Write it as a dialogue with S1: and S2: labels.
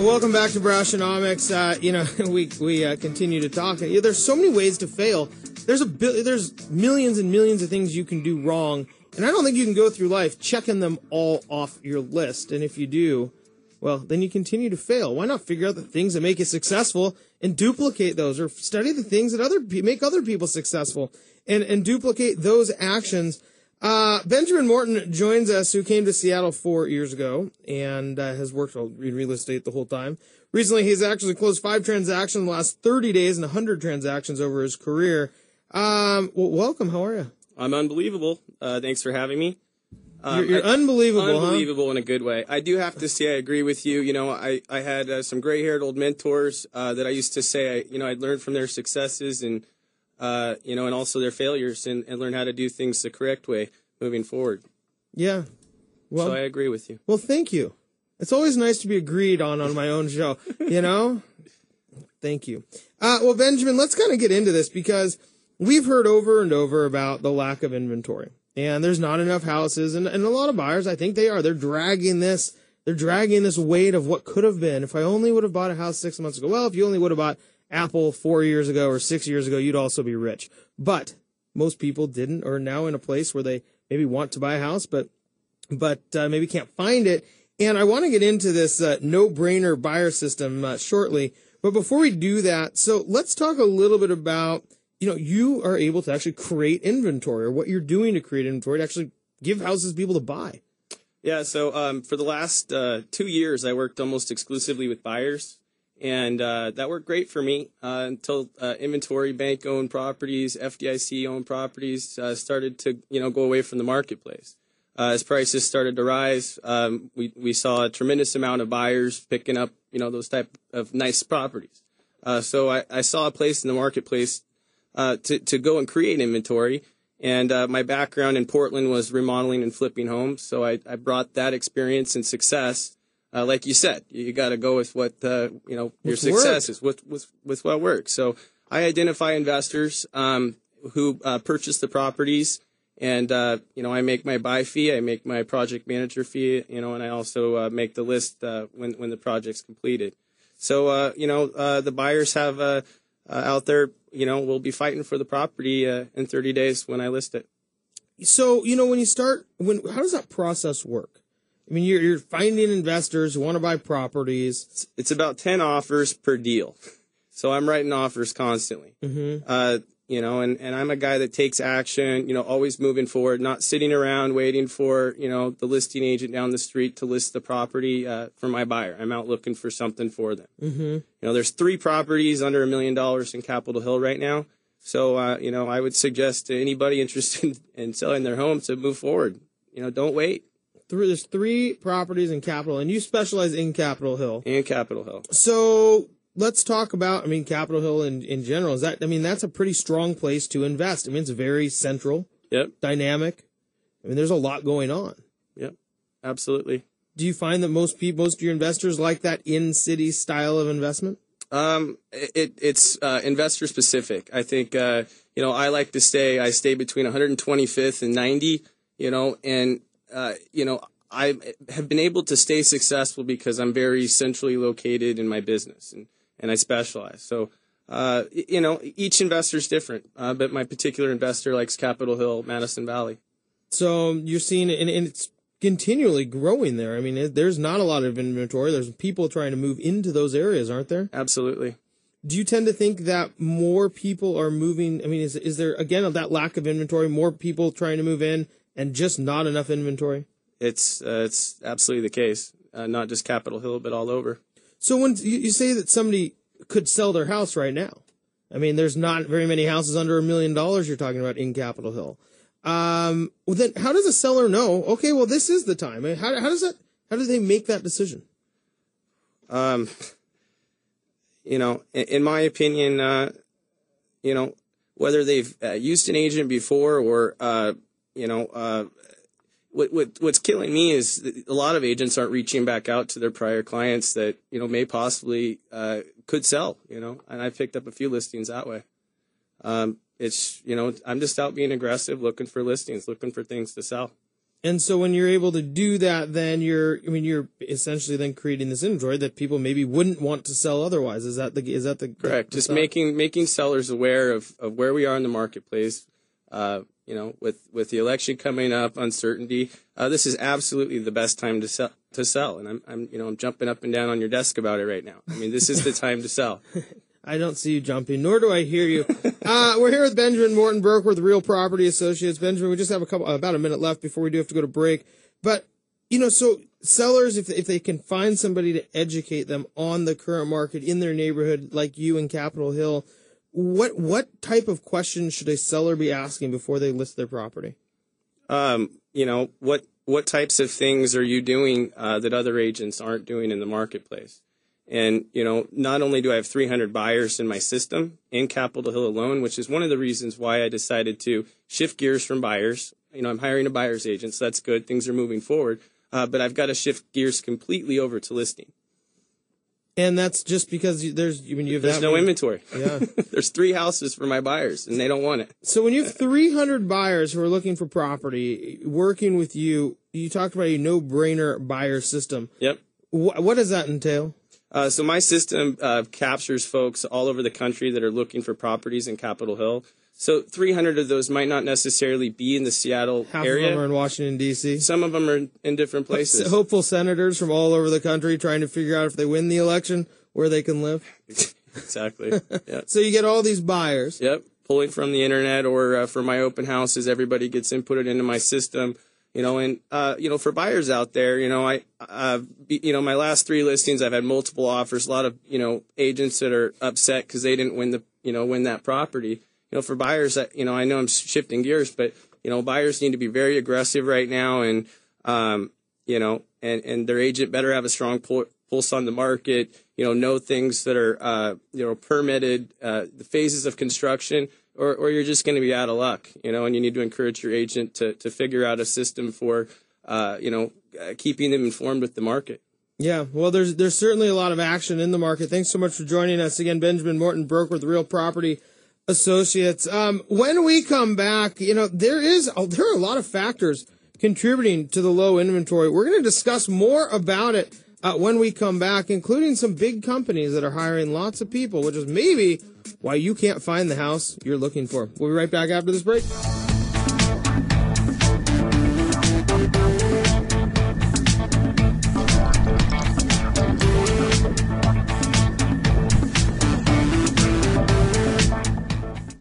S1: Welcome back to Brashonomics. We continue to talk. There's so many ways to fail. There's millions and millions of things you can do wrong, and I don't think you can go through life checking them all off your list. And if you do, well, then you continue to fail. Why not figure out the things that make you successful and duplicate those, or study the things that make other people successful and duplicate those actions. Benjamin Morton joins us, who came to Seattle 4 years ago and has worked in real estate the whole time. Recently, he's actually closed 5 transactions in the last 30 days and 100 transactions over his career. Well, welcome. How are you?
S2: I'm unbelievable. Thanks for having me.
S1: You're unbelievable,
S2: Unbelievable in a good way. I do have to say I agree with you. You know, I had some gray-haired old mentors that I used to say, I'd learned from their successes and also their failures and learn how to do things the correct way moving forward.
S1: Yeah. Well,
S2: so I agree with you.
S1: Well, thank you. It's always nice to be agreed on my own show, Thank you. Well, Benjamin, let's kind of get into this because we've heard over and over about the lack of inventory. And there's not enough houses, and a lot of buyers, I think they're dragging this weight of what could have been. If I only would have bought a house 6 months ago. Well, if you only would have bought Apple 4 years ago or 6 years ago, you'd also be rich. But most people didn't, or are now in a place where they maybe want to buy a house, but maybe can't find it. And I want to get into this no-brainer buyer system shortly. But before we do that, so let's talk a little bit about, you are able to actually create inventory, or what you're doing to create inventory to actually give houses to people to buy.
S2: Yeah, so for the last 2 years, I worked almost exclusively with buyers. And that worked great for me until inventory bank-owned properties, FDIC-owned properties started to, go away from the marketplace. As prices started to rise, we saw a tremendous amount of buyers picking up, those type of nice properties. So I saw a place in the marketplace to go and create inventory. And my background in Portland was remodeling and flipping homes. So I brought that experience and success. Like you said, you got to go with what, your success is, with what works. So I identify investors who purchase the properties, and, I make my buy fee, I make my project manager fee, and I also make the list when the project's completed. So, the buyers have out there, will be fighting for the property in 30 days when I list it.
S1: So, how does that process work? I mean, you're finding investors who want to buy properties.
S2: It's about 10 offers per deal. So I'm writing offers constantly. Mm-hmm. And I'm a guy that takes action, always moving forward, not sitting around waiting for, the listing agent down the street to list the property for my buyer. I'm out looking for something for them. Mm-hmm. There's 3 properties under $1 million in Capitol Hill right now. So, I would suggest to anybody interested in selling their home to move forward. Don't wait.
S1: There's 3 properties in Capitol, and you specialize in Capitol Hill.
S2: In Capitol Hill.
S1: So let's talk about, Capitol Hill in general. That's a pretty strong place to invest. It's very central.
S2: Yep.
S1: Dynamic. There's a lot going on.
S2: Yep. Absolutely.
S1: Do you find that most of your investors like that in-city style of investment?
S2: It's investor specific. I think, I like to I stay between 125th and 90, and I have been able to stay successful because I'm very centrally located in my business and I specialize. So, each investor is different, but my particular investor likes Capitol Hill, Madison Valley.
S1: So you're seeing it, and it's continually growing there. There's not a lot of inventory. There's people trying to move into those areas, aren't there?
S2: Absolutely.
S1: Do you tend to think that more people are moving? Is there, again, that lack of inventory, more people trying to move in and just not enough inventory?
S2: It's absolutely the case, not just Capitol Hill, but all over.
S1: So when you say that somebody could sell their house right now, there's not very many houses under $1 million you're talking about in Capitol Hill. Well, then how does a seller know, okay, well, this is the time? How do they make that decision? In my opinion, whether they've used an agent before or, what's killing me is a lot of agents aren't reaching back out to their prior clients that, may possibly could sell, and I've picked up a few listings that way. It's, I'm just out being aggressive, looking for listings, looking for things to sell. And so when you're able to do that, then you're essentially then creating this inventory that people maybe wouldn't want to sell otherwise. Is that the
S2: correct? Just making sellers aware of where we are in the marketplace. With the election coming up, uncertainty, this is absolutely the best time to sell. And I'm jumping up and down on your desk about it right now. I mean, this is the time to sell.
S1: I don't see you jumping, nor do I hear you. We're here with Benjamin Morton, broker with Real Property Associates. Benjamin, we just have about a minute left before we do have to go to break. But, so sellers, if they can find somebody to educate them on the current market in their neighborhood, like you in Capitol Hill, what type of questions should a seller be asking before they list their property? What
S2: types of things are you doing that other agents aren't doing in the marketplace? And, not only do I have 300 buyers in my system in Capitol Hill alone, which is one of the reasons why I decided to shift gears from buyers. I'm hiring a buyer's agent, so that's good. Things are moving forward. But I've got to shift gears completely over to listing.
S1: And that's just because there's
S2: no inventory.
S1: Yeah.
S2: There's 3 houses for my buyers, and they don't want it.
S1: So when you have 300 buyers who are looking for property, working with you, you talked about a no-brainer buyer system.
S2: Yep.
S1: What does that entail?
S2: So my system captures folks all over the country that are looking for properties in Capitol Hill. So 300 of those might not necessarily be in the Seattle
S1: Half
S2: area.
S1: Half of them are in Washington, D.C.
S2: Some of them are in different places.
S1: Hopeful senators from all over the country trying to figure out if they win the election, where they can live.
S2: Exactly. Yep.
S1: So you get all these buyers.
S2: Yep. Pulling from the internet or for my open houses, everybody gets inputted into my system. For buyers out there, my last 3 listings, I've had multiple offers, a lot of, agents that are upset because they didn't win that property. For buyers, I know I'm shifting gears, but, buyers need to be very aggressive right now and their agent better have a strong pulse on the market, know things that are, permitted, the phases of construction, or you're just going to be out of luck, and you need to encourage your agent to figure out a system for, keeping them informed with the market.
S1: Yeah, well, there's certainly a lot of action in the market. Thanks so much for joining us again, Benjamin Morton, broker with Real Property Associates. When we come back, there are a lot of factors contributing to the low inventory. We're going to discuss more about it when we come back, including some big companies that are hiring lots of people, which is maybe why you can't find the house you're looking for. We'll be right back after this break.